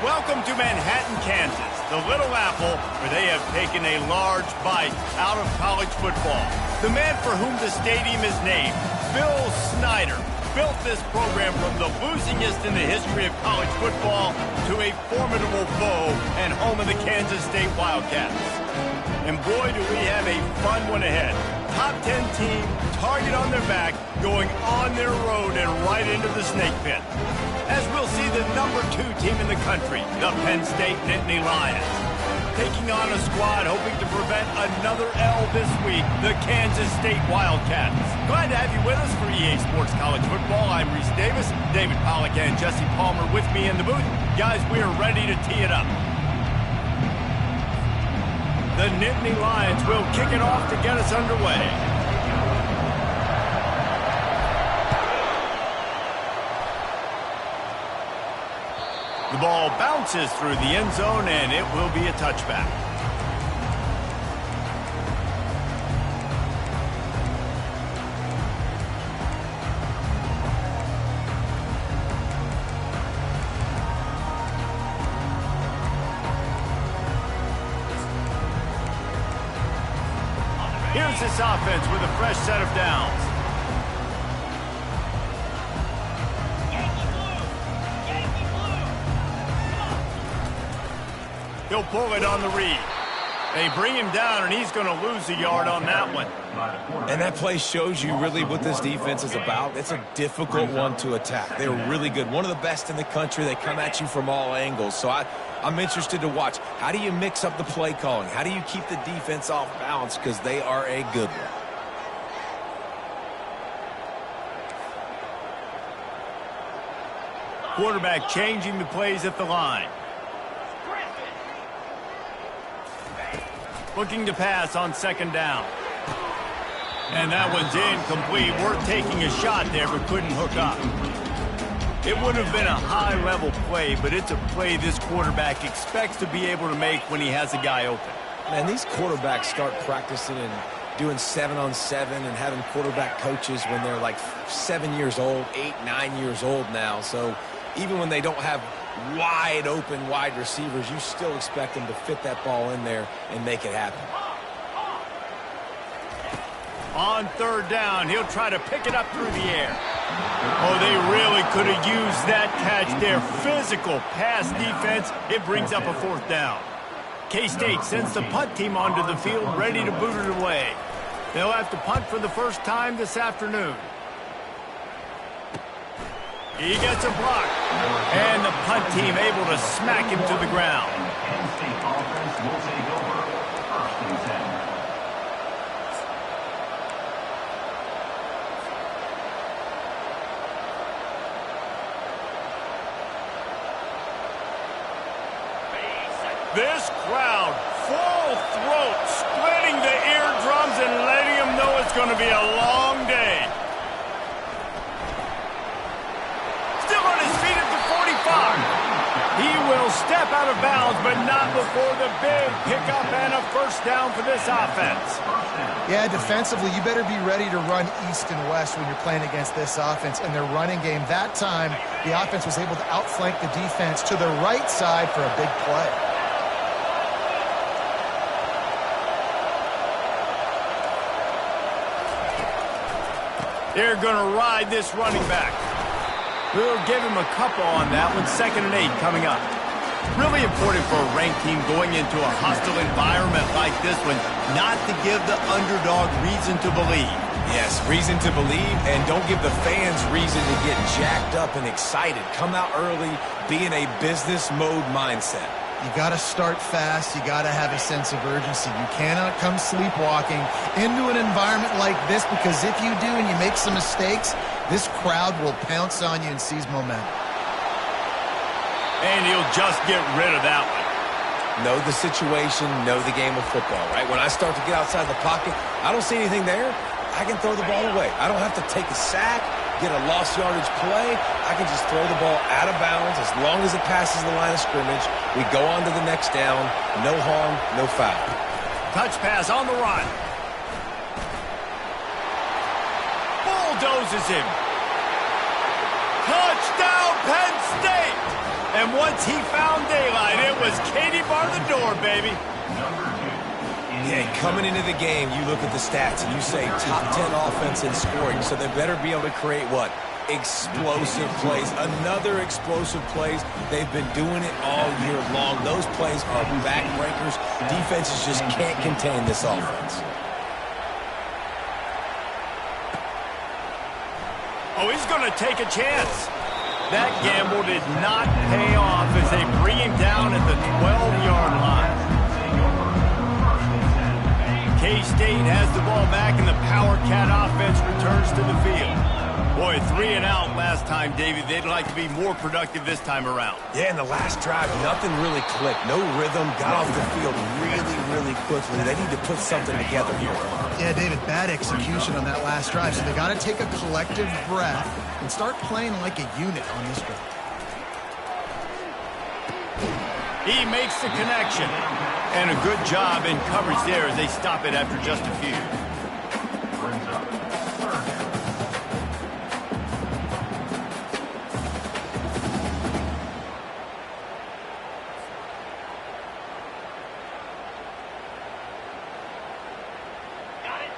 Welcome to Manhattan, Kansas, the Little Apple, where they have taken a large bite out of college football. The man for whom the stadium is named, Bill Snyder, built this program from the losingest in the history of college football to a formidable foe and home of the Kansas State Wildcats. And boy, do we have a fun one ahead. Top 10 team, target on their back, going on their road and right into the snake pit. As we'll see the number 2 team in the country, the Penn State Nittany Lions, taking on a squad hoping to prevent another L this week, the Kansas State Wildcats. Glad to have you with us for EA Sports College Football. I'm Reese Davis, David Pollack and Jesse Palmer with me in the booth. Guys, we are ready to tee it up. The Nittany Lions will kick it off to get us underway. The ball bounces through the end zone, and it will be a touchback. Here's this offense with a fresh set of downs. He'll pull it on the read. They bring him down, and he's going to lose a yard on that one. And that play shows you really what this defense is about. It's a difficult one to attack. They're really good. One of the best in the country. They come at you from all angles. So I'm interested to watch. How do you mix up the play calling? How do you keep the defense off balance? Because they are a good one. Quarterback changing the plays at the line. Looking to pass on second down. And that one's incomplete. Worth taking a shot there, but couldn't hook up. It would have been a high-level play, but it's a play this quarterback expects to be able to make when he has a guy open. Man, these quarterbacks start practicing and doing 7-on-7 and having quarterback coaches when they're like 7 years old, 8, 9 years old now. So even when they don't have wide receivers, you still expect them to fit that ball in there and make it happen. On third down, he'll try to pick it up through the air. Oh, they really could have used that catch there. Physical pass defense. It brings up a fourth down. K-State sends the punt team onto the field, ready to boot it away. They'll have to punt for the first time this afternoon. He gets a block. And the punt team able to smack him to the ground. Penn State offense will take over. First and 10. This crowd, full throat, splitting the eardrums and letting them know it's going to be a long day. Still on his feet at the 45. He will step out of bounds, but not before the big pickup and a first down for this offense. Yeah, defensively, you better be ready to run east and west when you're playing against this offense and their running game. That time, the offense was able to outflank the defense to the right side for a big play. They're going to ride this running back. We'll give him a couple on that one. 2nd and 8 coming up. Really important for a ranked team going into a hostile environment like this one, not to give the underdog reason to believe. Yes, reason to believe, and don't give the fans reason to get jacked up and excited. Come out early, be in a business mode mindset. You got to start fast. You got to have a sense of urgency. You cannot come sleepwalking into an environment like this, because if you do and you make some mistakes, this crowd will pounce on you and seize momentum. And he'll just get rid of that one. Know the situation, know the game of football, right? When I start to get outside the pocket, I don't see anything there, I can throw the ball away. I don't have to take a sack, get a lost yardage play. I can just throw the ball out of bounds as long as it passes the line of scrimmage. We go on to the next down. No harm, no foul. Touch pass on the run. Bulldozes him. Touchdown, Penn State! And And once he found daylight, it was Katie bar the door, baby. Yeah, coming into the game, you look at the stats and you say top 10 offense in scoring, so they better be able to create what? Explosive plays. Another explosive plays. They've been doing it all year long. Those plays are backbreakers. Defenses just can't contain this offense. Oh, he's going to take a chance. That gamble did not pay off as they bring him down at the 12-yard line. K-State has the ball back, and the Power Cat offense returns to the field. Boy, 3 and out last time, David. They'd like to be more productive this time around. Yeah, in the last drive, nothing really clicked. No rhythm. Got off the field really, really quickly. They need to put something together here. Yeah, David, bad execution on that last drive, so they got to take a collective breath and start playing like a unit on this drive. He makes the connection. And a good job in coverage there as they stop it after just a few.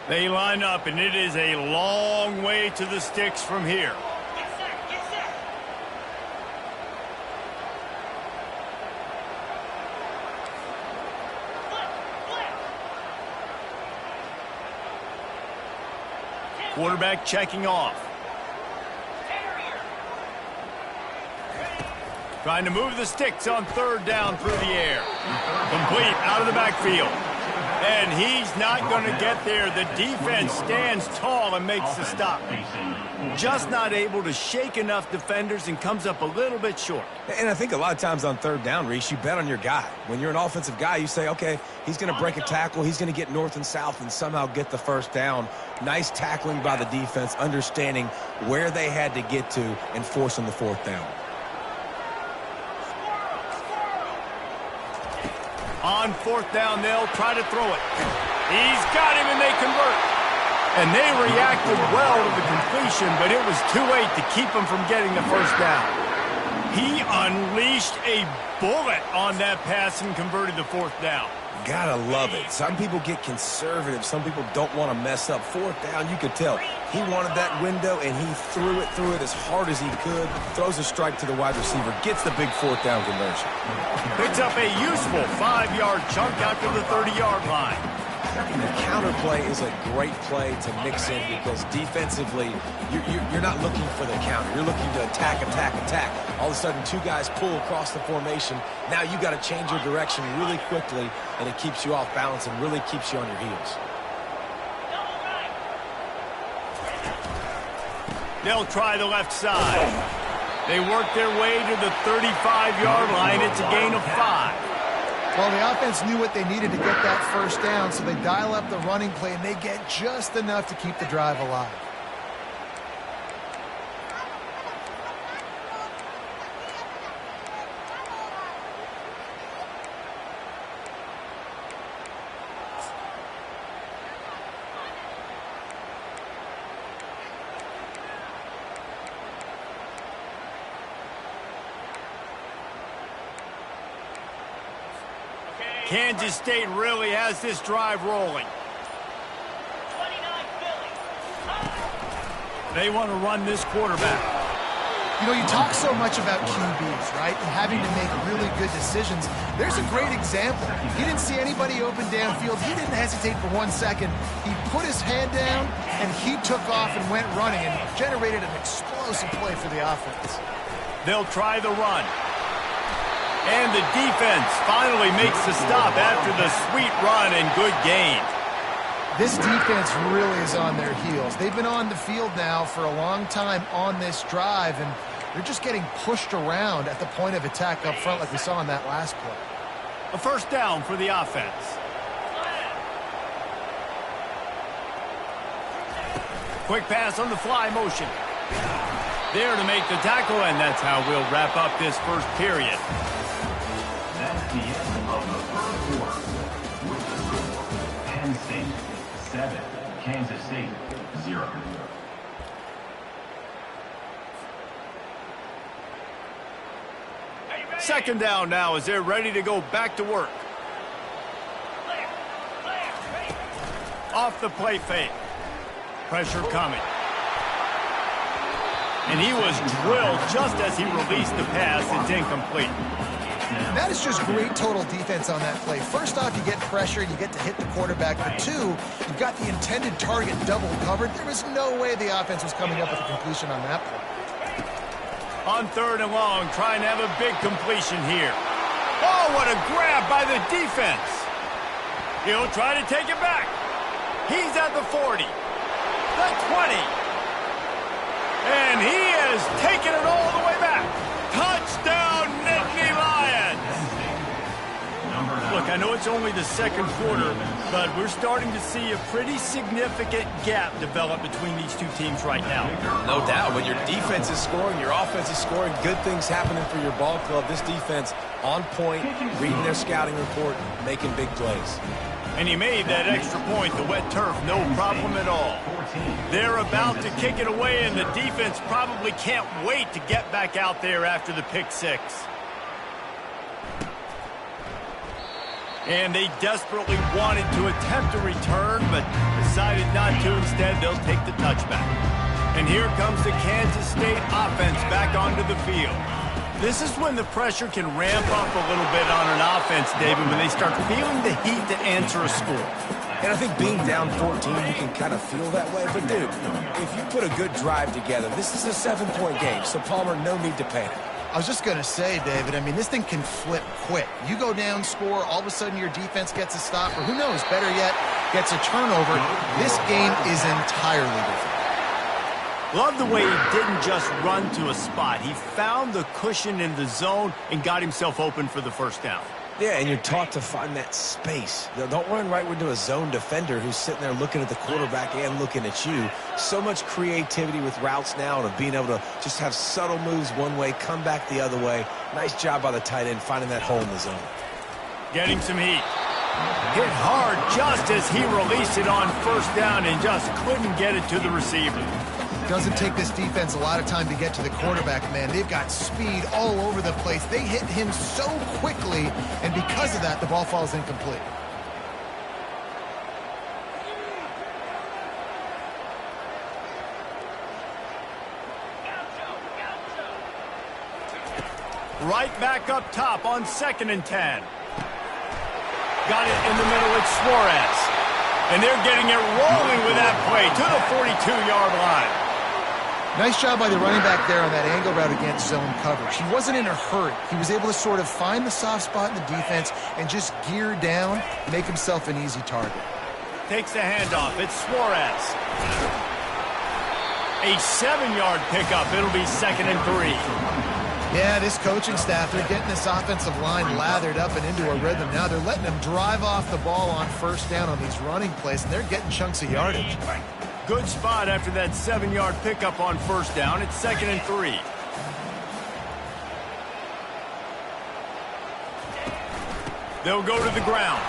They line up, and it is a long way to the sticks from here. Quarterback checking off. Trying to move the sticks on 3rd down through the air. Complete out of the backfield. And he's not going to get there. The defense stands tall and makes the stop. Just not able to shake enough defenders and comes up a little bit short. And I think a lot of times on 3rd down, Reese, you bet on your guy. When you're an offensive guy, you say, okay, he's going to break a tackle. He's going to get north and south and somehow get the 1st down. Nice tackling by the defense, understanding where they had to get to and forcing the 4th down. On 4th down, they'll try to throw it. He's got him, and they convert. And they reacted well to the completion, but it was too late to keep him from getting the 1st down. He unleashed a bullet on that pass and converted the 4th down. Gotta love it. Some people get conservative. Some people don't want to mess up. 4th down, you could tell. He wanted that window, and he threw it as hard as he could. Throws a strike to the wide receiver. Gets the big 4th down conversion. Picks up a useful 5-yard chunk after the 30-yard line. And the counter play is a great play to mix in because defensively, you're not looking for the counter. You're looking to attack. All of a sudden, 2 guys pull across the formation. Now you got to change your direction really quickly, and it keeps you off balance and really keeps you on your heels. They'll try the left side. They work their way to the 35-yard line. It's a gain of 5. Well, the offense knew what they needed to get that 1st down, so they dial up the running play, and they get just enough to keep the drive alive. Kansas State really has this drive rolling. They want to run this quarterback. You know, you talk so much about QBs, right, and having to make really good decisions. There's a great example. He didn't see anybody open downfield. He didn't hesitate for 1 second. He put his hand down, and he took off and went running and generated an explosive play for the offense. They'll try the run. And the defense finally makes the stop after the sweet run and good gain. This defense really is on their heels. They've been on the field now for a long time on this drive, and they're just getting pushed around at the point of attack up front like we saw in that last play. A 1st down for the offense. Quick pass on the fly motion. There to make the tackle, and that's how we'll wrap up this 1st period. That's the end of the 1st quarter. With the score, Penn State 7, Kansas State 0. Hey, Second down now as they're ready to go back to work. Off the play fake. Pressure coming. And he was drilled just as he released the pass. It's incomplete. That is just great total defense on that play. First off, you get pressure and you get to hit the quarterback. But two, you've got the intended target double covered. There was no way the offense was coming up with a completion on that play. On third and long, trying to have a big completion here. Oh, what a grab by the defense. He'll try to take it back. He's at the 40, the 20. And he is taking it all the way back. Touchdown, Nittany Lions. Look, I know it's only the second quarter, but we're starting to see a pretty significant gap develop between these two teams right now. No doubt. When your defense is scoring, your offense is scoring, good things happening for your ball club. This defense on point, reading their scouting report, making big plays. And he made that extra point, the wet turf, no problem at all. They're about to kick it away, and the defense probably can't wait to get back out there after the pick six. And they desperately wanted to attempt a return, but decided not to. Instead, they'll take the touchback. And here comes the Kansas State offense back onto the field. This is when the pressure can ramp up a little bit on an offense, David, when they start feeling the heat to answer a score. And I think being down 14, you can kind of feel that way. But, dude, if you put a good drive together, this is a 7-point game, so Palmer, no need to panic. I was just going to say, David, I mean, this thing can flip quick. You go down, score, all of a sudden your defense gets a stop, or who knows, better yet, gets a turnover. This game is entirely different. Love the way he didn't just run to a spot. He found the cushion in the zone and got himself open for the first down. Yeah, and you're taught to find that space. Don't run right into a zone defender who's sitting there looking at the quarterback and looking at you. So much creativity with routes now and being able to just have subtle moves one way, come back the other way. Nice job by the tight end finding that hole in the zone. Getting some heat. Hit hard just as he released it on first down and just couldn't get it to the receiver. Doesn't take this defense a lot of time to get to the quarterback, man. They've got speed all over the place. They hit him so quickly, and because of that, the ball falls incomplete. Right back up top on 2nd and 10. Got it in the middle, it's Suarez. And they're getting it rolling with that play to the 42-yard line. Nice job by the running back there on that angle route against zone coverage. He wasn't in a hurry. He was able to sort of find the soft spot in the defense and just gear down, make himself an easy target. Takes the handoff. It's Suarez. A 7-yard pickup. It'll be 2nd and 3. Yeah, this coaching staff, they're getting this offensive line lathered up and into a rhythm. Now they're letting them drive off the ball on first down on these running plays, and they're getting chunks of yardage. Good spot after that 7-yard pickup on first down. It's 2nd and 3. They'll go to the ground.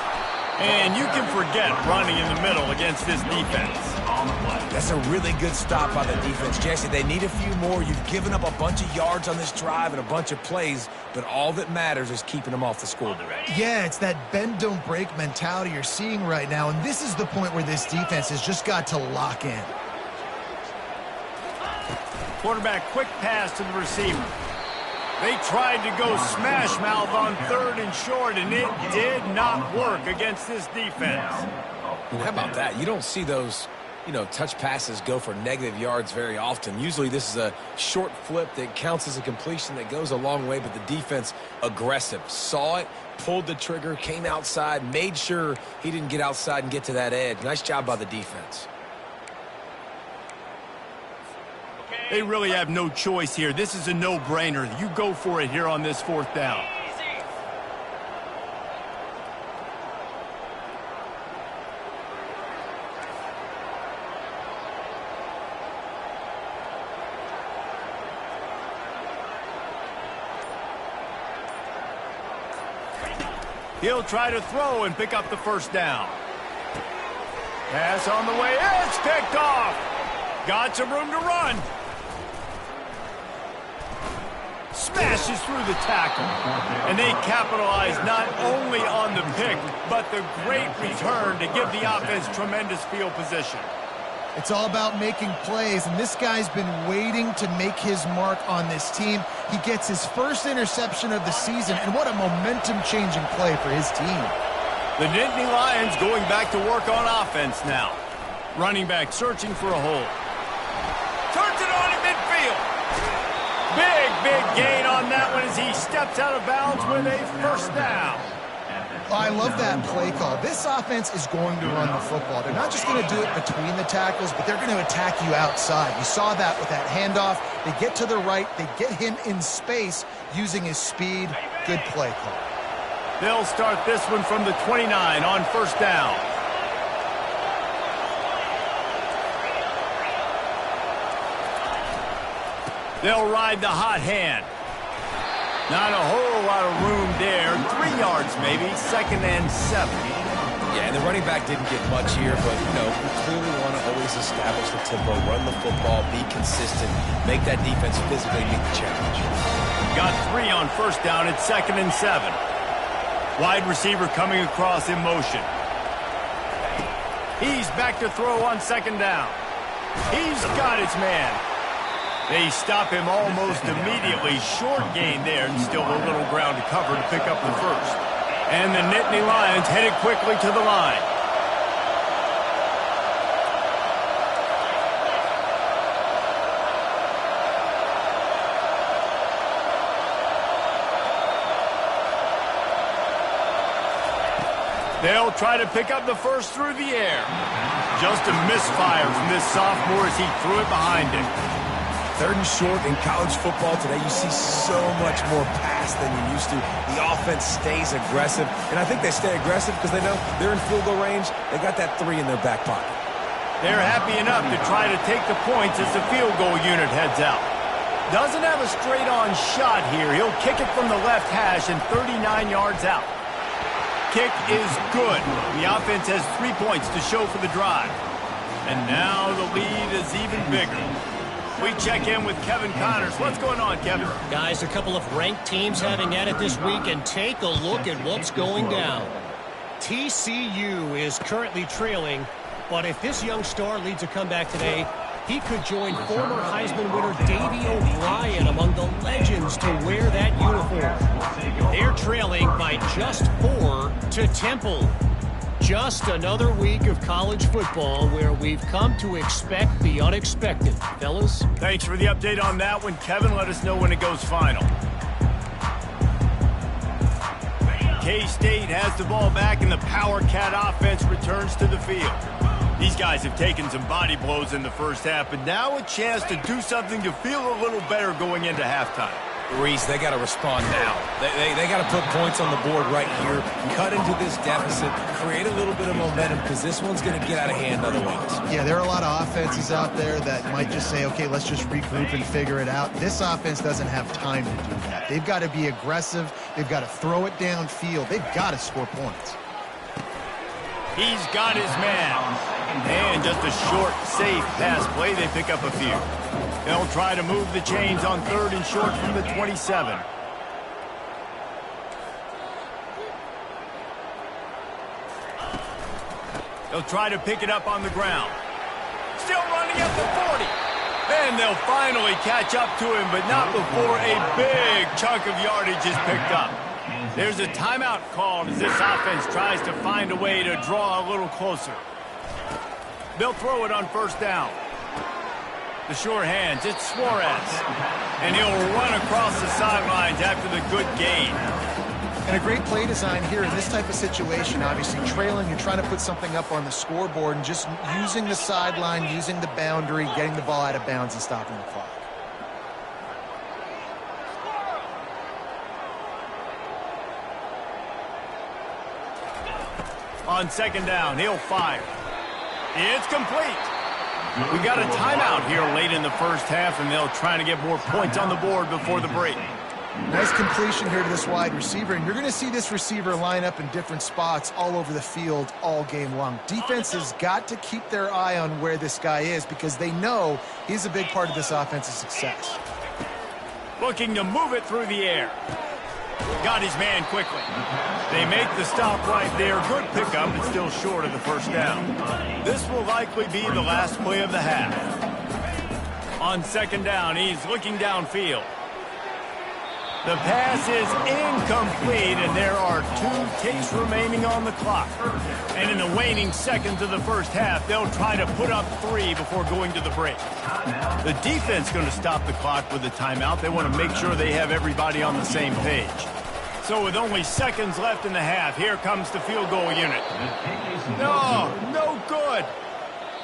And you can forget running in the middle against this defense. That's a really good stop by the defense, Jesse. They need a few more. You've given up a bunch of yards on this drive and a bunch of plays, but all that matters is keeping them off the scoreboard. Yeah, it's that bend, don't break mentality you're seeing right now, and this is the point where this defense has just got to lock in. Quarterback, quick pass to the receiver. They tried to go smash mouth on 3rd and short, and it did not work against this defense. How about that? You don't see those, touch passes go for negative yards very often. Usually this is a short flip that counts as a completion that goes a long way, but the defense aggressive. Saw it, pulled the trigger, came outside, made sure he didn't get outside and get to that edge. Nice job by the defense. They really have no choice here. This is a no-brainer. You go for it here on this 4th down. He'll try to throw and pick up the first down. Pass on the way. It's picked off. Got some room to run. Smashes through the tackle. And they capitalize not only on the pick, but the great return to give the offense tremendous field position. It's all about making plays, and this guy's been waiting to make his mark on this team. He gets his first interception of the season, and what a momentum-changing play for his team. The Nittany Lions going back to work on offense now. Running back searching for a hole. Turns it on in midfield. Big gain on that one as he steps out of bounds with a first down. I love that play call. This offense is going to run the football. They're not just going to do it between the tackles, but they're going to attack you outside. You saw that with that handoff. They get to the right. They get him in space using his speed. Good play call. They'll start this one from the 29 on first down. They'll ride the hot hand. Not a whole lot of room there. 3 yards maybe. 2nd and 7. Yeah, and the running back didn't get much here, but, you know, we clearly want to always establish the tempo, run the football, be consistent, make that defense physically meet the challenge. Got 3 on first down at 2nd and 7. Wide receiver coming across in motion. He's back to throw on 2nd down. He's got his man. They stop him almost immediately. Short gain there, and still a little ground to cover to pick up the first. And the Nittany Lions headed quickly to the line. They'll try to pick up the first through the air. Just a misfire from this sophomore as he threw it behind him. 3rd and short in college football today, you see so much more pass than you used to. The offense stays aggressive, and I think they stay aggressive because they know they're in field goal range. They got that 3 in their back pocket. They're happy enough to try to take the points as the field goal unit heads out. Doesn't have a straight-on shot here. He'll kick it from the left hash and 39 yards out. Kick is good. The offense has 3 points to show for the drive. And now the lead is even bigger. We check in with Kevin Connors. What's going on, Kevin? Guys, a couple of ranked teams having at it this week, and take a look at what's going down. TCU is currently trailing, but if this young star leads a comeback today, he could join former Heisman winner Davey O'Brien among the legends to wear that uniform. They're trailing by just 4 to Temple. Just another week of college football where we've come to expect the unexpected. Fellas? Thanks for the update on that one, Kevin. Let us know when it goes final. K-State has the ball back, and the Power Cat offense returns to the field. These guys have taken some body blows in the first half, but now a chance to do something to feel a little better going into halftime. Reese, they got to respond now. They got to put points on the board right here, cut into this deficit, create a little bit of momentum, because this one's going to get out of hand otherwise. Yeah, there are a lot of offenses out there that might just say, okay, let's just regroup and figure it out. This offense doesn't have time to do that. They've got to be aggressive. They've got to throw it downfield. They've got to score points. He's got his man. And just a short, safe pass play. They pick up a few. They'll try to move the chains on 3rd and short from the 27. They'll try to pick it up on the ground. Still running at the 40. And they'll finally catch up to him, but not before a big chunk of yardage is picked up. There's a timeout called as this offense tries to find a way to draw a little closer. They'll throw it on 1st down. The sure hands, it's Suarez. And he'll run across the sidelines after the good gain. And a great play design here in this type of situation. Obviously trailing, you're trying to put something up on the scoreboard, and just using the sideline, using the boundary, getting the ball out of bounds and stopping the clock. On 2nd down, he'll fire. It's complete. We got a timeout here late in the first half, and they'll try to get more points on the board before the break. Nice completion here to this wide receiver, and you're going to see this receiver line up in different spots all over the field all game long. Defense has got to keep their eye on where this guy is because they know he's a big part of this offensive success. Looking to move it through the air. Got his man quickly. They make the stop right there. Good pickup, but still short of the first down. This will likely be the last play of the half. On second down, he's looking downfield. The pass is incomplete, and there are 2 ticks remaining on the clock. And in the waning seconds of the first half, they'll try to put up 3 before going to the break. The defense going to stop the clock with a timeout. They want to make sure they have everybody on the same page. So with only seconds left in the half, here comes the field goal unit. No good.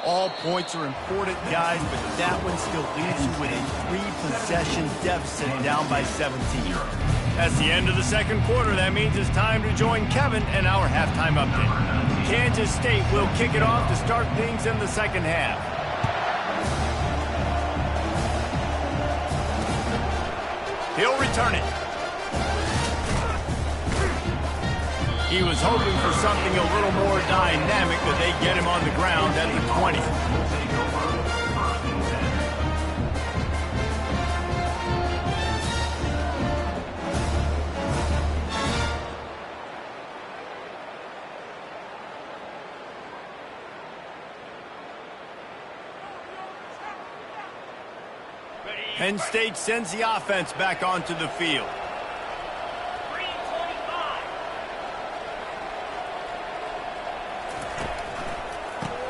All points are important, guys, but that one still leaves you with a 3-possession deficit down by 17. That's the end of the second quarter. That means it's time to join Kevin and our halftime update. Kansas State will kick it off to start things in the second half. He'll return it. He was hoping for something a little more dynamic, but they get him on the ground at the 20. Penn State sends the offense back onto the field.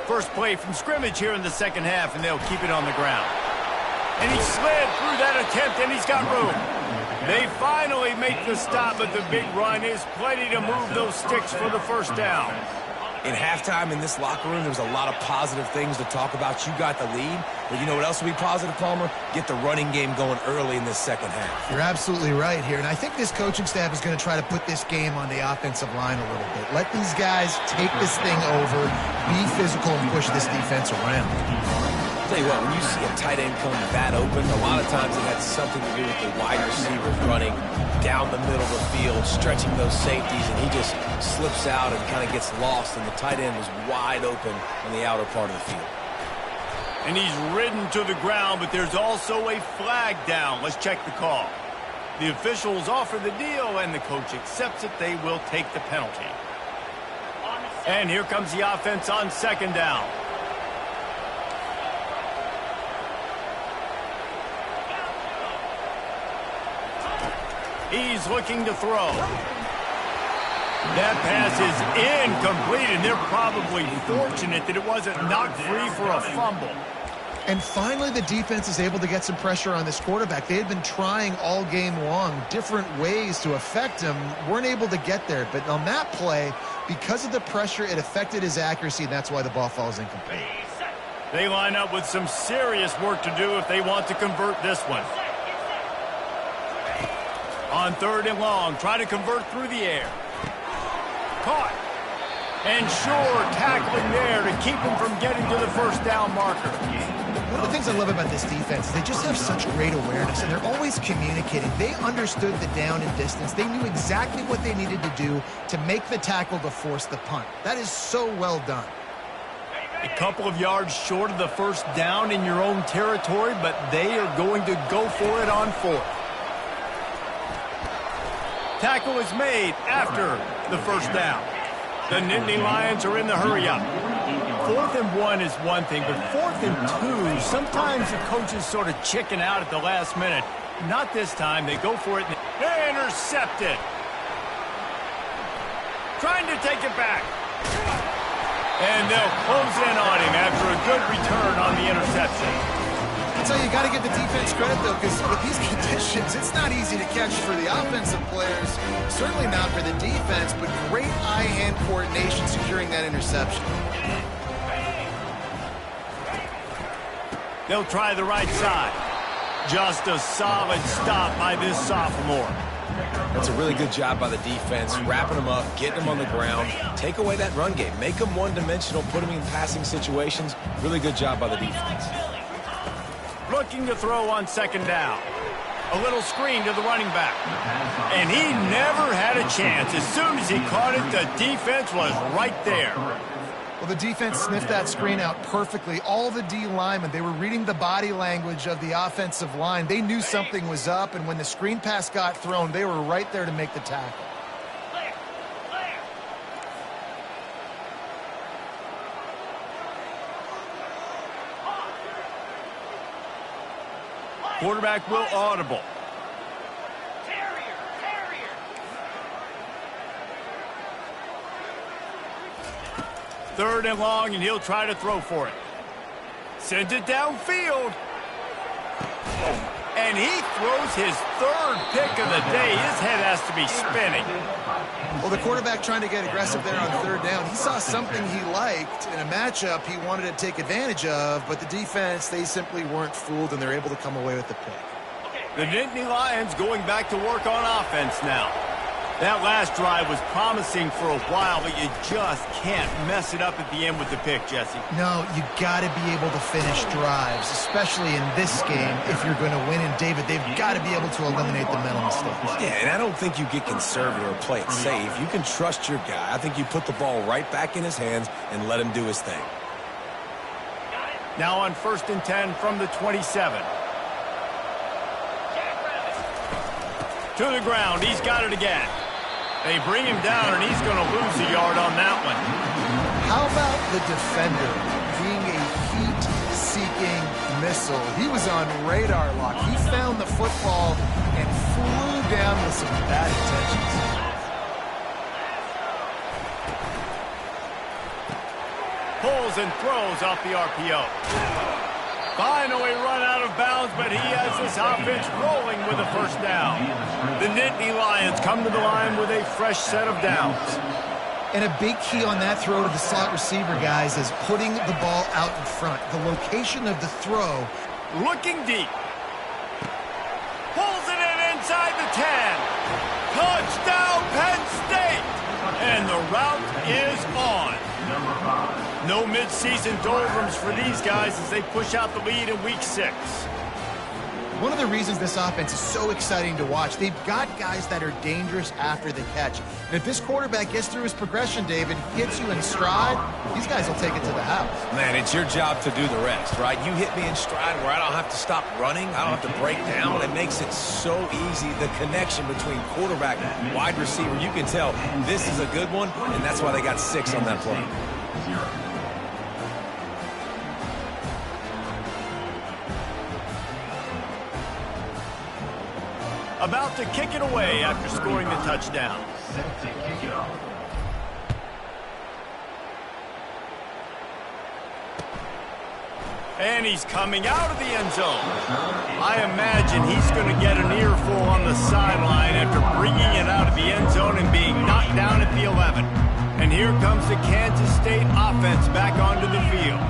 First play from scrimmage here in the second half, and they'll keep it on the ground. And he slid through that attempt, and he's got room. They finally make the stop, but the big run is plenty to move those sticks for the first down. In halftime in this locker room, there was a lot of positive things to talk about. You got the lead, but you know what else will be positive, Palmer? Get the running game going early in this second half. You're absolutely right here, and I think this coaching staff is going to try to put this game on the offensive line a little bit. Let these guys take this thing over, be physical, and push this defense around. I'll tell you what, when you see a tight end come that open, a lot of times it had something to do with the wide receivers running down the middle of the field, stretching those safeties, and he just slips out and kind of gets lost, and the tight end was wide open on the outer part of the field. And he's ridden to the ground, but there's also a flag down. Let's check the call. The officials offer the deal, and the coach accepts it. They will take the penalty. And here comes the offense on second down. He's looking to throw. That pass is incomplete, and they're probably fortunate that it wasn't knocked free for a fumble. And finally, the defense is able to get some pressure on this quarterback. They had been trying all game long different ways to affect him, weren't able to get there. But on that play, because of the pressure, it affected his accuracy, and that's why the ball falls incomplete. They line up with some serious work to do if they want to convert this one. On third and long, try to convert through the air. Caught. And sure, tackling there to keep him from getting to the first down marker. One of the things I love about this defense is they just have such great awareness, and they're always communicating. They understood the down and distance. They knew exactly what they needed to do to make the tackle to force the punt. That is so well done. A couple of yards short of the first down in your own territory, but they are going to go for it on fourth. Tackle is made after the first down. The Nittany Lions are in the hurry-up. 4th and 1 is one thing, but 4th and 2, sometimes the coaches sort of chicken out at the last minute. Not this time. They go for it. They're intercepted. Trying to take it back. And they'll close in on him after a good return on the interception. So you got to give the defense credit, though, because with these conditions, it's not easy to catch for the offensive players, certainly not for the defense, but great eye-hand coordination securing that interception. They'll try the right side. Just a solid stop by this sophomore. That's a really good job by the defense, wrapping them up, getting them on the ground, take away that run game, make them one-dimensional, put them in passing situations. Really good job by the defense. Looking to throw on second down. A little screen to the running back. And he never had a chance. As soon as he caught it, the defense was right there. Well, the defense sniffed that screen out perfectly. All the D linemen, they were reading the body language of the offensive line. They knew something was up, and when the screen pass got thrown, they were right there to make the tackle. Quarterback will audible. Third and long, and he'll try to throw for it. Sends it downfield. And he throws his third pick of the day. His head has to be spinning. Well, the quarterback trying to get aggressive there on third down. He saw something he liked in a matchup he wanted to take advantage of, but the defense, they simply weren't fooled, and they're able to come away with the pick. The Nittany Lions going back to work on offense now. That last drive was promising for a while, but you just can't mess it up at the end with the pick, Jesse. No, you got to be able to finish drives, especially in this game if you're going to win. And, David, they've got to be able to eliminate the mental mistakes. Yeah, and I don't think you get conservative or play it safe. You can trust your guy. I think you put the ball right back in his hands and let him do his thing. Now on 1st and 10 from the 27. To the ground. He's got it again. They bring him down, and he's going to lose a yard on that one. How about the defender being a heat-seeking missile? He was on radar lock. He found the football and flew down with some bad intentions. Pulls and throws off the RPO. Finally run out of bounds, but he has this offense rolling with a first down. The Nittany Lions come to the line with a fresh set of downs. And a big key on that throw to the slot receiver, guys, is putting the ball out in front. The location of the throw. Looking deep. Pulls it in inside the 10. Touchdown, Penn State! And the route is on. No mid-season doldrums for these guys as they push out the lead in Week 6. One of the reasons this offense is so exciting to watch, they've got guys that are dangerous after the catch. And if this quarterback gets through his progression, David, gets you in stride, these guys will take it to the house. Man, it's your job to do the rest, right? You hit me in stride where I don't have to stop running. I don't have to break down. It makes it so easy. The connection between quarterback and wide receiver, you can tell this is a good one, and that's why they got 6 on that play. About to kick it away after scoring the touchdown. Set to kick it off. And he's coming out of the end zone. I imagine he's going to get an earful on the sideline after bringing it out of the end zone and being knocked down at the 11. And here comes the Kansas State offense back onto the field.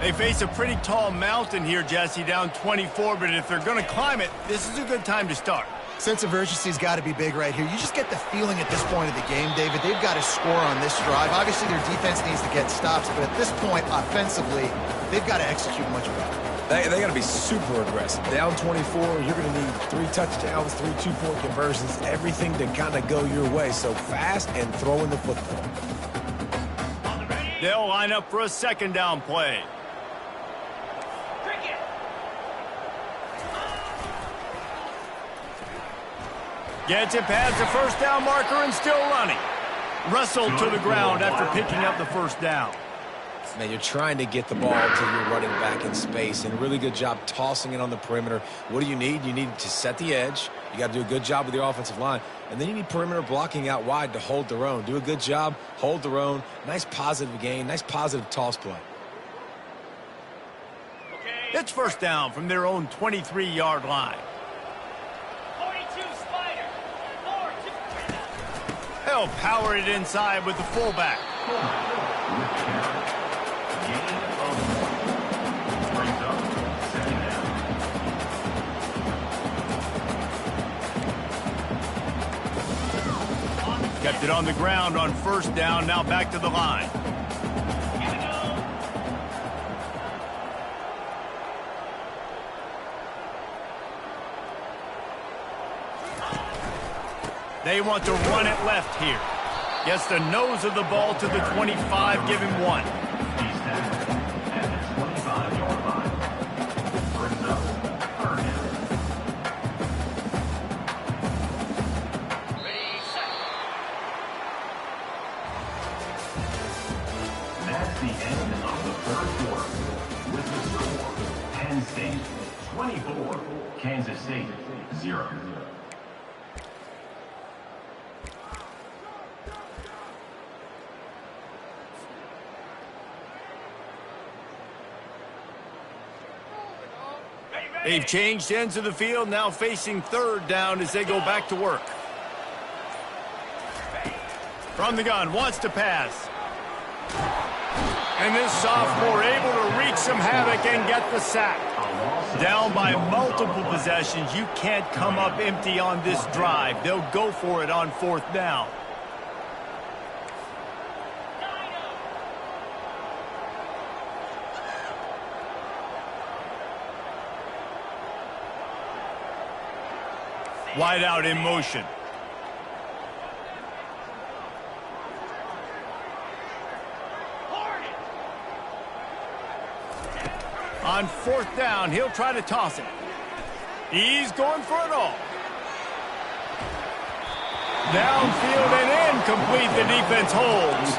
They face a pretty tall mountain here, Jesse, down 24, but if they're going to climb it, this is a good time to start. Sense of urgency's got to be big right here. You just get the feeling at this point of the game, David, they've got to score on this drive. Obviously, their defense needs to get stops, but at this point, offensively, they've got to execute much better. They got to be super aggressive. Down 24, you're going to need 3 touchdowns, 3 two-point conversions, everything to kind of go your way. So fast and throwing the football. They'll line up for a second down play. Gets it past the first down marker and still running. Wrestled to the ground after picking up the first down. Man, you're trying to get the ball to your running back in space, and a really good job tossing it on the perimeter. What do you need? You need to set the edge. You got to do a good job with your offensive line. And then you need perimeter blocking out wide to hold their own. Do a good job, hold their own. Nice positive gain, nice positive toss play. It's first down from their own 23-yard line. They'll power it inside with the fullback. Kept it on the ground on first down, now back to the line. They want to run it left here. Gets the nose of the ball to the 25, give him 1. They've changed ends of the field, now facing third down as they go back to work. From the gun, wants to pass. And this sophomore able to wreak some havoc and get the sack. Down by multiple possessions, you can't come up empty on this drive. They'll go for it on fourth down. Wide out in motion. On fourth down, he'll try to toss it. He's going for it all. Downfield and incomplete. The defense holds.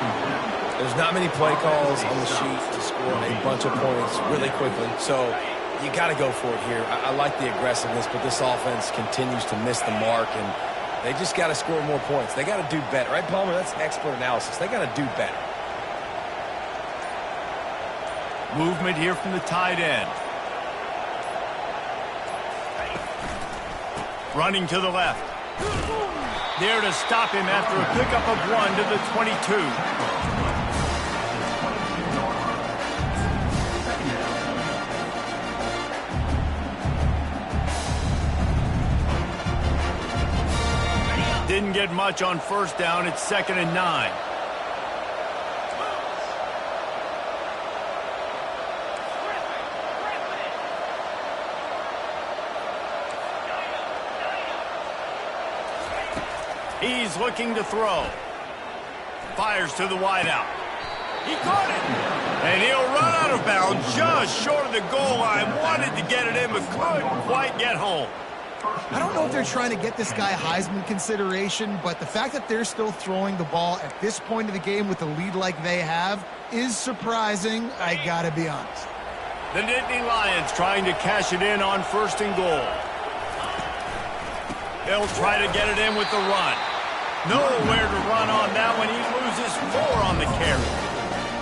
There's not many play calls on the sheet to score a bunch of points really quickly, so you got to go for it here. I like the aggressiveness, but this offense continues to miss the mark, and they just got to score more points. They got to do better. Right, Palmer? That's expert analysis. They got to do better. Movement here from the tight end. Running to the left. There to stop him after a pickup of 1 to the 22. Didn't get much on first down. It's 2nd and 9. He's looking to throw. Fires to the wideout. He caught it. And he'll run out of bounds just short of the goal line. Wanted to get it in, but couldn't quite get home. I don't know if they're trying to get this guy Heisman consideration, but the fact that they're still throwing the ball at this point of the game with a lead like they have is surprising, I gotta be honest. The Nittany Lions trying to cash it in on 1st and goal. They'll try to get it in with the run. Nowhere to run on that one. He loses 4 on the carry.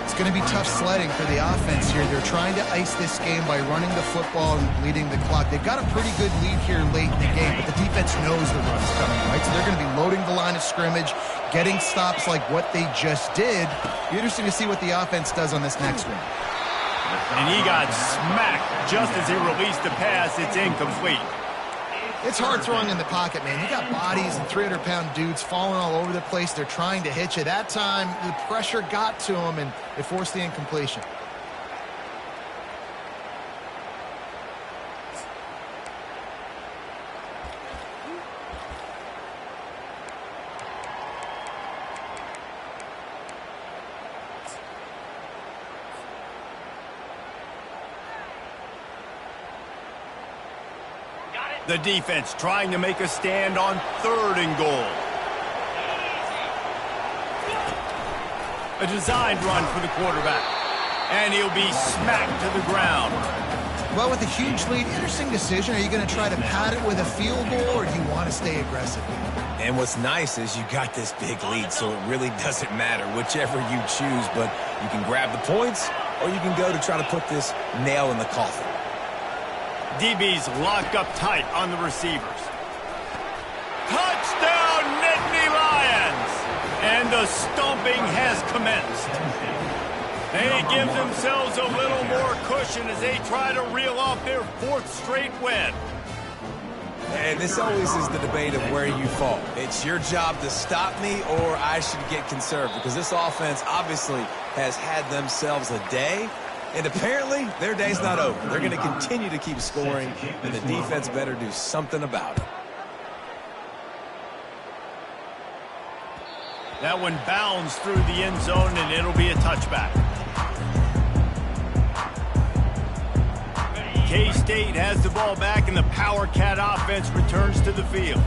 It's going to be tough sledding for the offense here. They're trying to ice this game by running the football and bleeding the clock. They've got a pretty good lead here late in the game, but the defense knows the run's coming, right? So they're going to be loading the line of scrimmage, getting stops like what they just did. Be interesting to see what the offense does on this next one. And he got smacked just as he released the pass. It's incomplete. It's hard throwing in the pocket, man. You got bodies and 300-pound dudes falling all over the place. They're trying to hit you. That time, the pressure got to him, and it forced the incompletion. The defense trying to make a stand on 3rd and goal. A designed run for the quarterback. And he'll be smacked to the ground. Well, with a huge lead, interesting decision. Are you going to try to pad it with a field goal, or do you want to stay aggressive? And what's nice is you got this big lead, so it really doesn't matter whichever you choose, but you can grab the points, or you can go to try to put this nail in the coffin. DB's locked up tight on the receivers. Touchdown, Nittany Lions! And the stomping has commenced. They give themselves a little more cushion as they try to reel off their 4th straight win. And this always is the debate of where you fall. It's your job to stop me, or I should get conserved, because this offense obviously has had themselves a day. And apparently, their day's not over. They're going to continue to keep scoring, and the defense better do something about it. That one bounds through the end zone, and it'll be a touchback. K-State has the ball back, and the Power Cat offense returns to the field.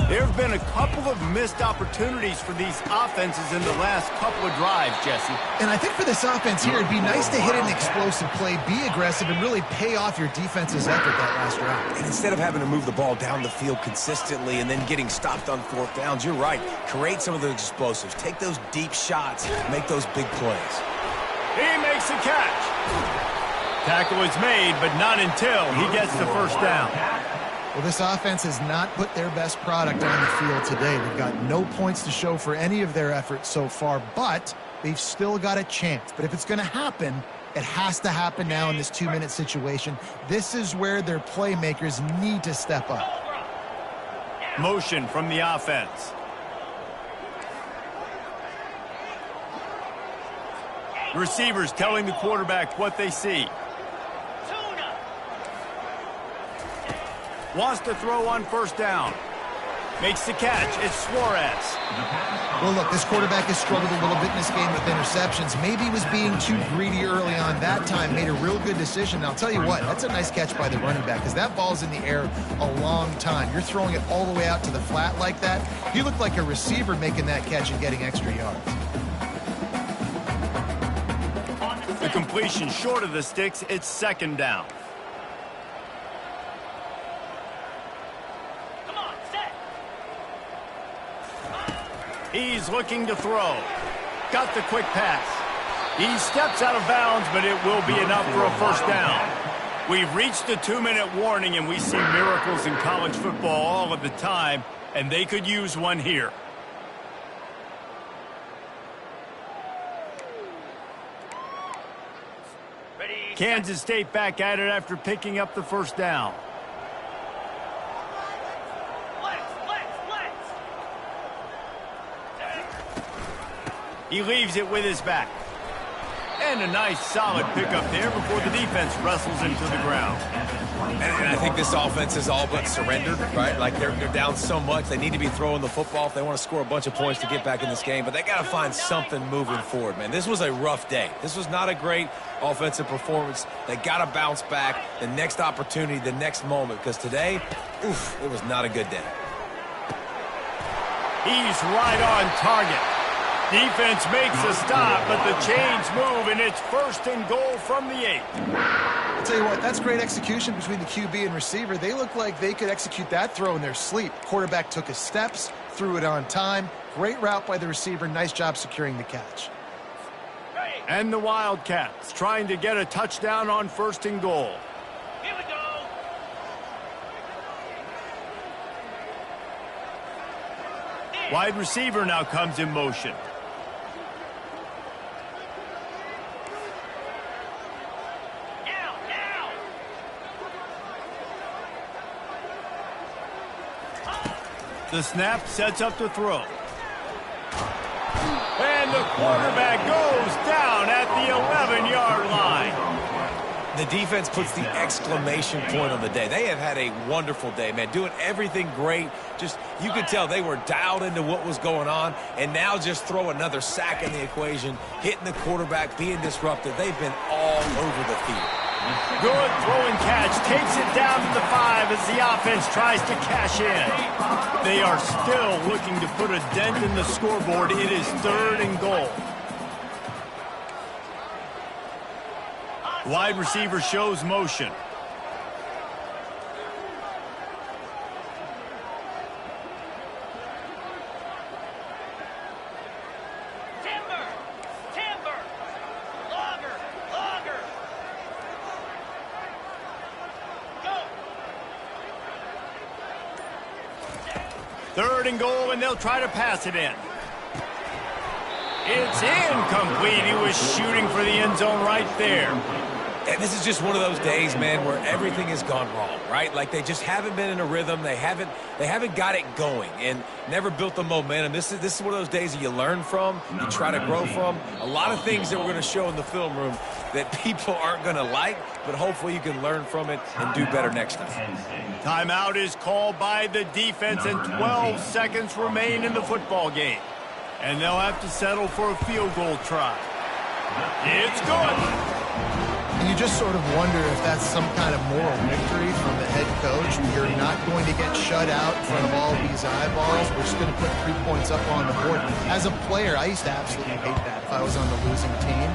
There have been a couple of missed opportunities for these offenses in the last couple of drives, Jesse. And I think for this offense here, it'd be nice to hit an explosive play, be aggressive, and really pay off your defense's effort that last drive. And instead of having to move the ball down the field consistently and then getting stopped on fourth downs, you're right. Create some of those explosives. Take those deep shots. Make those big plays. He makes the catch. Tackle is made, but not until he gets the first down. Well, this offense has not put their best product on the field today. They've got no points to show for any of their efforts so far, but they've still got a chance. But if it's going to happen, it has to happen now in this 2-minute situation. This is where their playmakers need to step up. Motion from the offense. Receivers telling the quarterback what they see. Wants to throw on first down. Makes the catch. It's Suarez. Well, look, this quarterback has struggled a little bit in this game with interceptions. Maybe he was being too greedy early on. That time made a real good decision. And I'll tell you what, that's a nice catch by the running back because that ball's in the air a long time. You're throwing it all the way out to the flat like that. He looked like a receiver making that catch and getting extra yards. The completion short of the sticks. It's second down. He's looking to throw. Got the quick pass. He steps out of bounds, but it will be enough for a first down. We've reached the 2-minute warning, and we see miracles in college football all of the time, and they could use one here. Kansas State back at it after picking up the first down. He leaves it with his back. And a nice solid pickup there before the defense wrestles him to the ground. And I think this offense is all but surrendered, right? Like they're down so much. They need to be throwing the football if they want to score a bunch of points to get back in this game. But they got to find something moving forward, man. This was a rough day. This was not a great offensive performance. They got to bounce back the next opportunity, the next moment. Because today, oof, it was not a good day. He's right on target. Defense makes a stop, but the chains move, and it's first and goal from the 8. I'll tell you what, that's great execution between the QB and receiver. They look like they could execute that throw in their sleep. Quarterback took his steps, threw it on time. Great route by the receiver. Nice job securing the catch. And the Wildcats trying to get a touchdown on first and goal. Here we go. Wide receiver now comes in motion. The snap sets up the throw. And the quarterback goes down at the 11-yard line. The defense puts the exclamation point on the day. They have had a wonderful day, man, doing everything great. Just, you could tell they were dialed into what was going on, and now just throw another sack in the equation, hitting the quarterback, being disruptive. They've been all over the field. Good throw and catch. Takes it down to the 5 as the offense tries to cash in. They are still looking to put a dent in the scoreboard. It is third and goal. Wide receiver shows motion. Third and goal, and they'll try to pass it in. It's incomplete. He was shooting for the end zone right there. And this is just one of those days, man, where everything has gone wrong, right? Like they just haven't been in a rhythm. They haven't got it going and never built the momentum. This is one of those days that you learn from, you try to grow from. A lot of things that we're going to show in the film room that people aren't going to like, but hopefully you can learn from it and do better next time. Timeout is called by the defense, and 12 seconds remain in the football game. And they'll have to settle for a field goal try. It's good. And you just sort of wonder if that's some kind of moral victory from the head coach. You're not going to get shut out in front of all these eyeballs. We're just going to put 3 points up on the board. As a player, I used to absolutely hate that if I was on the losing team,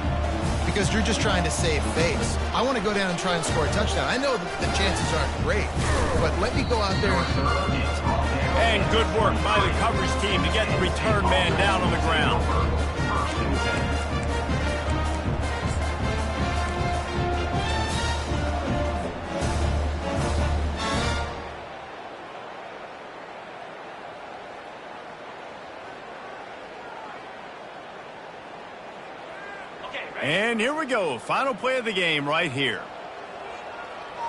because you're just trying to save face. I want to go down and try and score a touchdown. I know that the chances aren't great, but let me go out there and compete. And good work by the coverage team to get the return man down on the ground. And here we go. Final play of the game right here.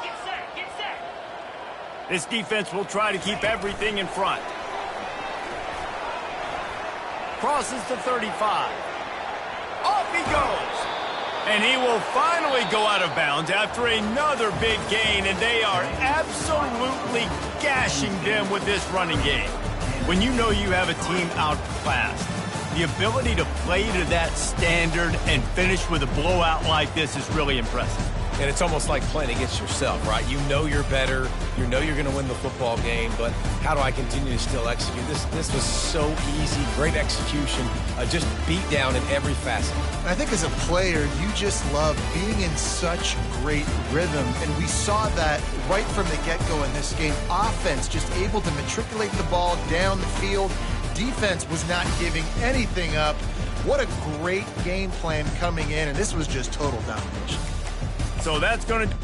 Get set, get set. This defense will try to keep everything in front. Crosses the 35. Off he goes. And he will finally go out of bounds after another big gain, and they are absolutely gashing them with this running game. When you know you have a team outclassed, the ability to play to that standard and finish with a blowout like this is really impressive. And it's almost like playing against yourself, right? You know you're better. You know you're going to win the football game, but how do I continue to still execute? This was so easy, great execution, just beat down in every facet. I think as a player, you just love being in such great rhythm, and we saw that right from the get-go in this game. Offense just able to matriculate the ball down the field. Defense was not giving anything up. What a great game plan coming in, and this was just total domination. So that's going to